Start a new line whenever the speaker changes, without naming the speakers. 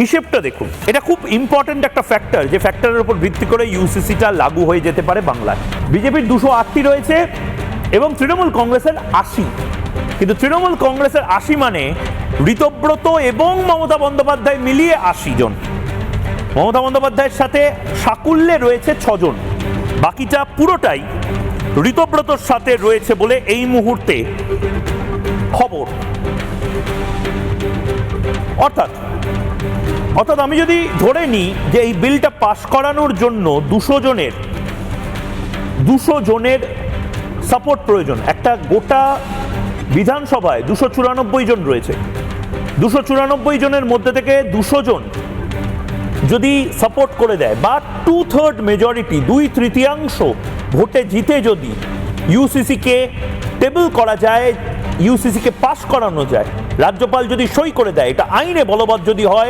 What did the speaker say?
হিসেবটা দেখুন, এটা খুব ইম্পর্টেন্ট একটা ফ্যাক্টর, যে ফ্যাক্টরের উপর ভিত্তি করে ইউসিসিটা লাগু হয়ে যেতে পারে বাংলায়। বিজেপির 208টি রয়েছে এবং তৃণমূল কংগ্রেসের 80। কিন্তু তৃণমূল কংগ্রেসের 80 মানে ঋতব্রত এবং মমতা বন্দ্যোপাধ্যায় মিলিয়ে 80 জন। মমতা বন্দ্যোপাধ্যায়ের সাথে সাকুল্যে রয়েছে 6 জন, বাকিটা পুরোটাই ঋতব্রতর সাথে রয়েছে বলে এই মুহূর্তে খবর। অর্থাৎ আমি যদি ধরে নিই যে এই বিলটা পাশ করানোর জন্য 200 জনের সাপোর্ট প্রয়োজন। একটা গোটা বিধানসভায় 294 জন রয়েছে, 294 জনের মধ্যে থেকে 200 জন যদি সাপোর্ট করে দেয় বা 2/3 মেজরিটি, 2/3 ভোটে জিতে যদি ইউসিসিকে টেবল করা যায়, ইউসিসিকে পাশ করানো যায়, রাজ্যপাল যদি সই করে দেয়, এটা আইনে বলবৎ যদি হয়,